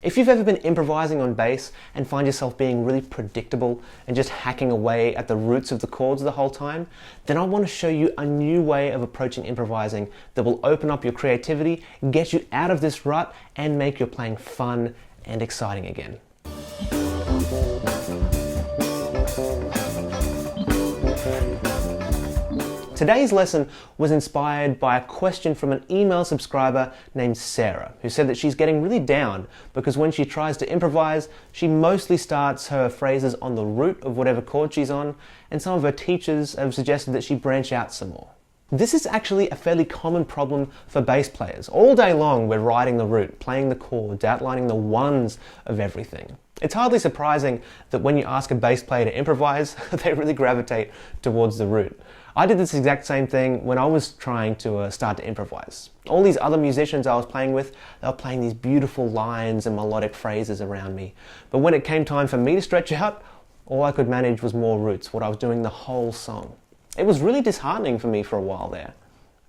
If you've ever been improvising on bass and find yourself being really predictable and just hacking away at the roots of the chords the whole time, then I want to show you a new way of approaching improvising that will open up your creativity, get you out of this rut, and make your playing fun and exciting again. Today's lesson was inspired by a question from an email subscriber named Sarah, who said that she's getting really down because when she tries to improvise, she mostly starts her phrases on the root of whatever chord she's on, and some of her teachers have suggested that she branch out some more. This is actually a fairly common problem for bass players. All day long we're riding the root, playing the chords, outlining the ones of everything. It's hardly surprising that when you ask a bass player to improvise, they really gravitate towards the root. I did this exact same thing when I was trying to start to improvise. All these other musicians I was playing with, they were playing these beautiful lines and melodic phrases around me. But when it came time for me to stretch out, all I could manage was more roots, what I was doing the whole song. It was really disheartening for me for a while there.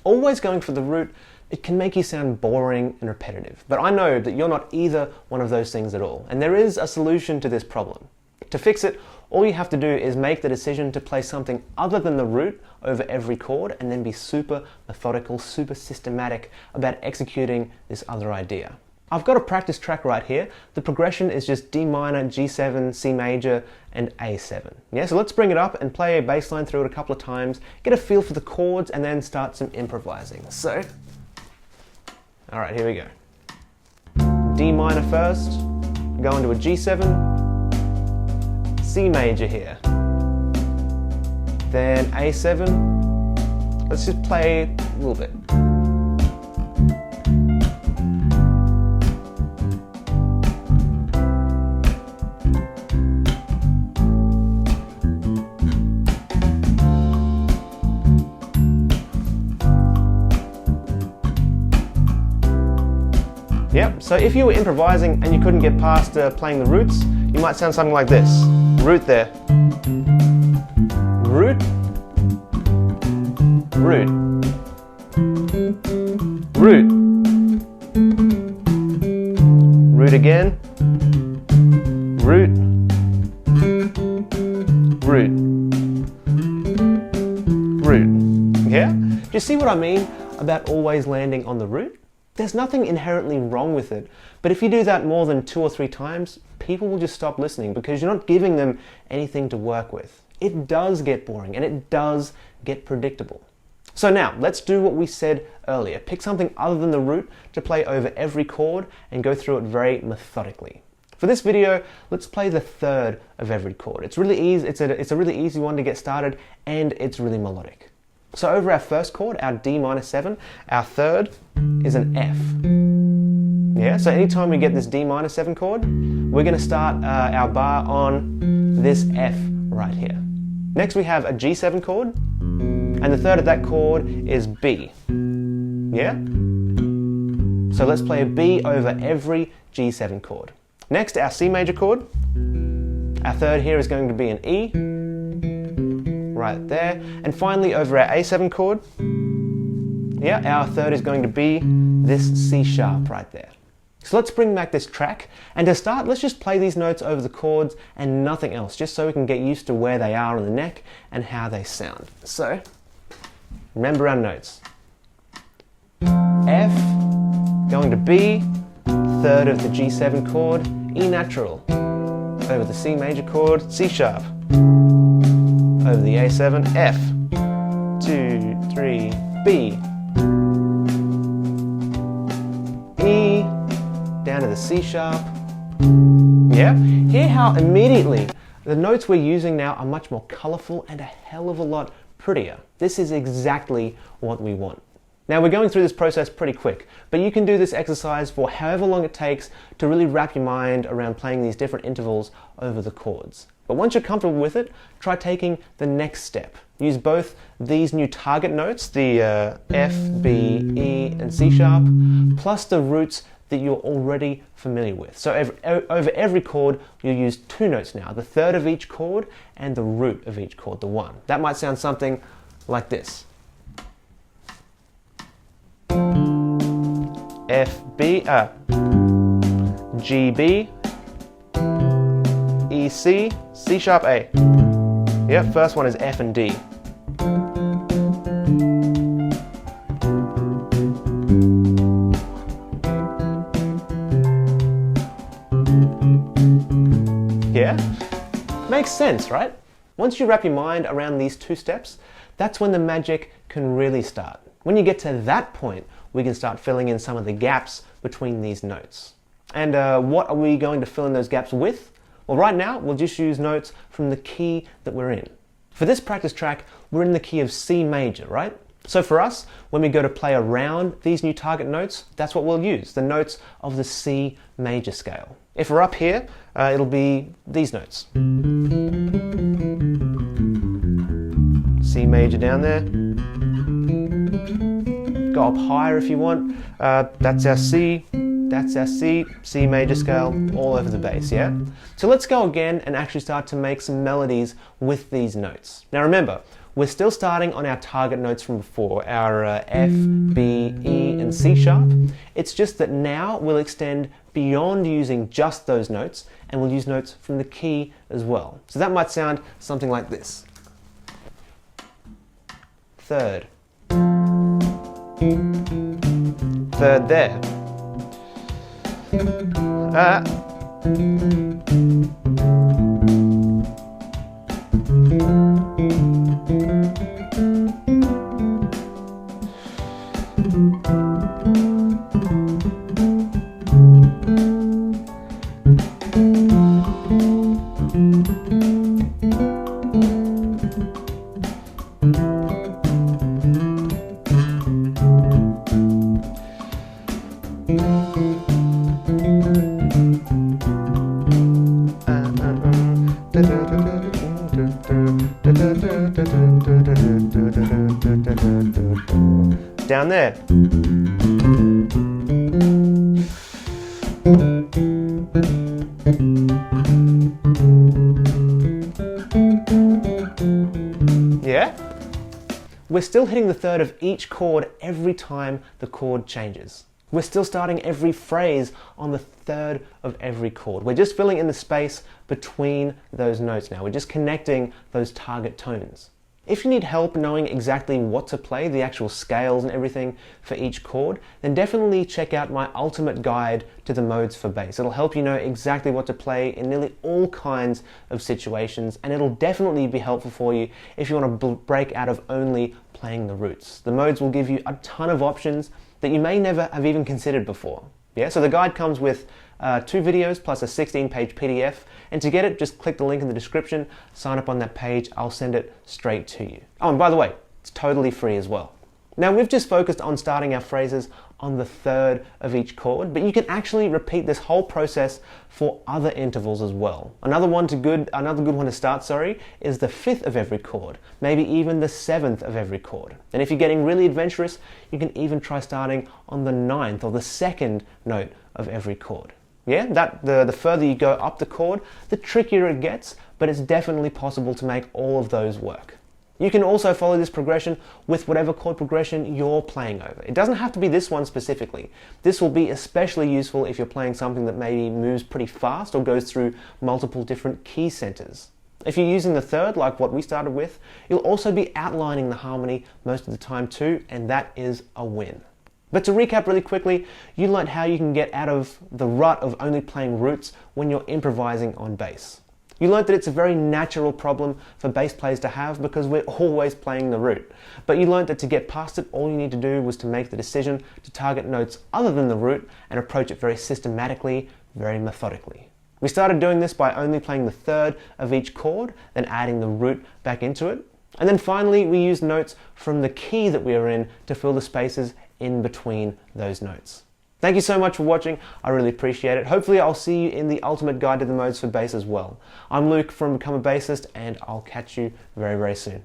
Always going for the root, it can make you sound boring and repetitive. But I know that you're not either one of those things at all, and there is a solution to this problem. To fix it, all you have to do is make the decision to play something other than the root over every chord, and then be super methodical, super systematic about executing this other idea. I've got a practice track right here. The progression is just D minor, G7, C major, and A7. Yeah, so let's bring it up and play a bass line through it a couple of times, get a feel for the chords, and then start some improvising. So, all right, here we go. D minor first, go into a G7, C major here, then A7. Let's just play a little bit. Yep, so if you were improvising and you couldn't get past playing the roots, you might sound something like this. Root there. Root. Root. Root. Root again. Root. Root. Root. Yeah? Do you see what I mean about always landing on the root? There's nothing inherently wrong with it, but if you do that more than 2 or 3 times, people will just stop listening because you're not giving them anything to work with. It does get boring and it does get predictable. So now, let's do what we said earlier. Pick something other than the root to play over every chord and go through it very methodically. For this video, let's play the third of every chord. It's really easy. It's a really easy one to get started, and it's really melodic. So over our first chord, our D minor 7, our third is an F. Yeah, so anytime we get this D minor 7 chord, we're going to start our bar on this F right here. Next we have a G7 chord, and the third of that chord is B. Yeah? So let's play a B over every G7 chord. Next, our C major chord. Our third here is going to be an E. Right there. And finally over our A7 chord, yeah, our third is going to be this C sharp right there. So let's bring back this track, and to start, let's just play these notes over the chords and nothing else, just so we can get used to where they are on the neck and how they sound. So, remember our notes. F, going to B, third of the G7 chord, E natural, over the C major chord, C sharp, over the A7, F, 2, 3, B, E, down to the C sharp. Yeah? Hear how immediately the notes we're using now are much more colourful and a hell of a lot prettier. This is exactly what we want. Now we're going through this process pretty quick, but you can do this exercise for however long it takes to really wrap your mind around playing these different intervals over the chords. But once you're comfortable with it, try taking the next step. Use both these new target notes, the F, B, E, and C sharp, plus the roots that you're already familiar with. So over every chord, you'll use 2 notes now, the third of each chord and the root of each chord, the 1. That might sound something like this. F, B, G, B, E, C, C sharp, A. Yep, first one is F and D. Yeah? Makes sense, right? Once you wrap your mind around these two steps, that's when the magic can really start. When you get to that point, we can start filling in some of the gaps between these notes. And what are we going to fill in those gaps with? Well, right now, we'll just use notes from the key that we're in. For this practice track, we're in the key of C major, right? So for us, when we go to play around these new target notes, that's what we'll use, the notes of the C major scale. If we're up here, it'll be these notes. C major down there. Go up higher if you want. That's our C, that's our C, C major scale, all over the bass, yeah? So let's go again and actually start to make some melodies with these notes. Now remember, we're still starting on our target notes from before, our F, B, E, and C sharp. It's just that now we'll extend beyond using just those notes, and we'll use notes from the key as well. So that might sound something like this. Third. Third there. Down there. Yeah? We're still hitting the third of each chord every time the chord changes. We're still starting every phrase on the third of every chord. We're just filling in the space between those notes now. We're just connecting those target tones. If you need help knowing exactly what to play, the actual scales and everything for each chord, then definitely check out my ultimate guide to the modes for bass. It'll help you know exactly what to play in nearly all kinds of situations, and it'll definitely be helpful for you if you want to break out of only playing the roots. The modes will give you a ton of options that you may never have even considered before. Yeah, so the guide comes with 2 videos plus a 16-page PDF, and to get it, just click the link in the description, sign up on that page, I'll send it straight to you. Oh, and by the way, it's totally free as well. Now we've just focused on starting our phrases on the third of each chord, but you can actually repeat this whole process for other intervals as well. Another good one to start, is the 5th of every chord, maybe even the 7th of every chord. And if you're getting really adventurous, you can even try starting on the 9th or the 2nd note of every chord. Yeah, the further you go up the chord, the trickier it gets, but it's definitely possible to make all of those work. You can also follow this progression with whatever chord progression you're playing over. It doesn't have to be this one specifically. This will be especially useful if you're playing something that maybe moves pretty fast or goes through multiple different key centers. If you're using the third, like what we started with, you'll also be outlining the harmony most of the time too, and that is a win. But to recap really quickly, you learned how you can get out of the rut of only playing roots when you're improvising on bass. You learned that it's a very natural problem for bass players to have because we're always playing the root. But you learned that to get past it, all you need to do was to make the decision to target notes other than the root and approach it very systematically, very methodically. We started doing this by only playing the third of each chord, then adding the root back into it. And then finally, we used notes from the key that we are in to fill the spaces in between those notes. Thank you so much for watching. I really appreciate it. Hopefully I'll see you in the ultimate guide to the modes for bass as well. I'm Luke from Become a Bassist, and I'll catch you very, very soon.